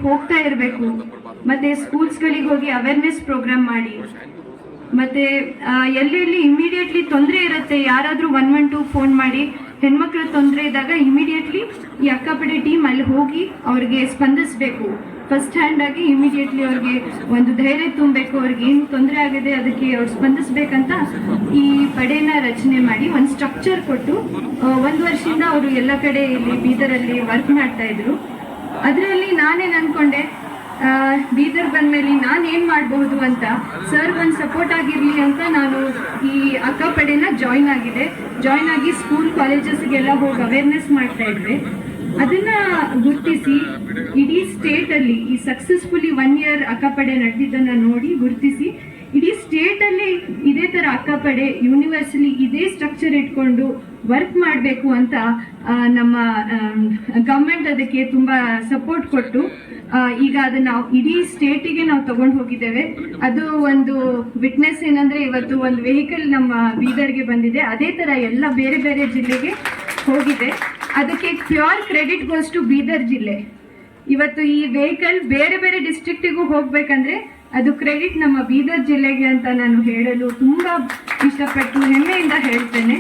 ಹೋಗ್ತಾ ಇರಬೇಕು, ಮತ್ತೆ ಸ್ಕೂಲ್ಸ್ಗಳಿಗೆ ಹೋಗಿ ಅವೇರ್ನೆಸ್ ಪ್ರೋಗ್ರಾಮ್ ಮಾಡಿ, ಮತ್ತೆ ಎಲ್ಲೆಲ್ಲಿ ಇಮಿಡಿಯೇಟ್ಲಿ ತೊಂದರೆ ಇರುತ್ತೆ ಯಾರಾದರೂ 112 ಫೋನ್ ಮಾಡಿ ಹೆಣ್ಮಕ್ಳ ತೊಂದರೆ ಇದ್ದಾಗ ಇಮಿಡಿಯೇಟ್ಲಿ ಈ ಅಕ್ಕಪಡೆ ಟೀಮ್ ಅಲ್ಲಿ ಹೋಗಿ ಅವ್ರಿಗೆ ಸ್ಪಂದಿಸಬೇಕು. ಫಸ್ಟ್ ಹ್ಯಾಂಡ್ ಆಗಿ ಇಮಿಡಿಯೇಟ್ಲಿ ಅವ್ರಿಗೆ ಒಂದು ಧೈರ್ಯ ತುಂಬಬೇಕು, ಅವ್ರಿಗೆ ಏನು ತೊಂದರೆ ಆಗಿದೆ ಅದಕ್ಕೆ ಅವ್ರು ಸ್ಪಂದಿಸ್ಬೇಕಂತ ಈ ಪಡೆನ ರಚನೆ ಮಾಡಿ ಒಂದು ಸ್ಟ್ರಕ್ಚರ್ ಕೊಟ್ಟು 1 ವರ್ಷದಿಂದ ಅವರು ಎಲ್ಲ ಕಡೆ ಇಲ್ಲಿ ಬೀದರಲ್ಲಿ ವರ್ಕ್ ಮಾಡ್ತಾ ಇದ್ರು. ಅದರಲ್ಲಿ ನಾನೇನು ಅನ್ಕೊಂಡೆ, ಬೀದರ್ ಬಂದ್ಮೇಲೆ ನಾನು ಏನು ಮಾಡಬಹುದು ಅಂತ ಸರ್ ಒಂದು ಸಪೋರ್ಟ್ ಆಗಿರಲಿ ಅಂತ ನಾನು ಈ ಅಕ್ಕಪಡೆನ ಜಾಯಿನ್ ಆಗಿ ಸ್ಕೂಲ್ ಕಾಲೇಜಸ್ಗೆಲ್ಲ ಹೋಗಿ ಅವೇರ್ನೆಸ್ ಮಾಡ್ತಾ ಇದ್ದೆ. ಅದನ್ನ ಗುರುತಿಸಿ ಇಡೀ ಸ್ಟೇಟ್ ಅಲ್ಲಿ ಈ ಸಕ್ಸಸ್ಫುಲಿ 1 ಇಯರ್ ಅಕ್ಕಪಡೆ ನಡೆದಿದ್ದನ್ನ ನೋಡಿ ಗುರುತಿಸಿ ಇಡೀ ಸ್ಟೇಟ್ ಅಲ್ಲಿ ಇದೇ ತರ ಅಕ್ಕಪಡೆ ಯೂನಿವರ್ಸಲಿ ಇದೇ ಸ್ಟ್ರಕ್ಚರ್ ಇಟ್ಕೊಂಡು ವರ್ಕ್ ಮಾಡಬೇಕು ಅಂತ ನಮ್ಮ ಗವರ್ಮೆಂಟ್ ಅದಕ್ಕೆ ತುಂಬಾ ಸಪೋರ್ಟ್ ಕೊಟ್ಟು ಈಗ ಅದನ್ನ ಇಡೀ ಸ್ಟೇಟಿಗೆ ನಾವು ತಗೊಂಡು ಹೋಗಿದ್ದೇವೆ. ಅದು ಒಂದು ವಿಟ್ನೆಸ್ ಏನಂದ್ರೆ ಇವತ್ತು ಒಂದು ವೆಹಿಕಲ್ ನಮ್ಮ ಬೀದರ್ಗೆ ಬಂದಿದೆ, ಅದೇ ತರ ಎಲ್ಲ ಬೇರೆ ಬೇರೆ ಜಿಲ್ಲೆಗೆ ಹೋಗಿದೆ. ಅದಕ್ಕೆ pure credit goes to Bidar ಜಿಲ್ಲೆ. ಇವತ್ತು ಈ ವೆಹಿಕಲ್ ಬೇರೆ ಬೇರೆ ಡಿಸ್ಟ್ರಿಕ್ಟಿಗೂ ಹೋಗ್ಬೇಕಂದ್ರೆ ಅದು ಕ್ರೆಡಿಟ್ ನಮ್ಮ ಬೀದರ್ ಜಿಲ್ಲೆಗೆ ಅಂತ ನಾನು ಹೇಳಲು ತುಂಬಾ ಇಷ್ಟಪಟ್ಟು ಹೆಮ್ಮೆಯಿಂದ ಹೇಳ್ತೇನೆ.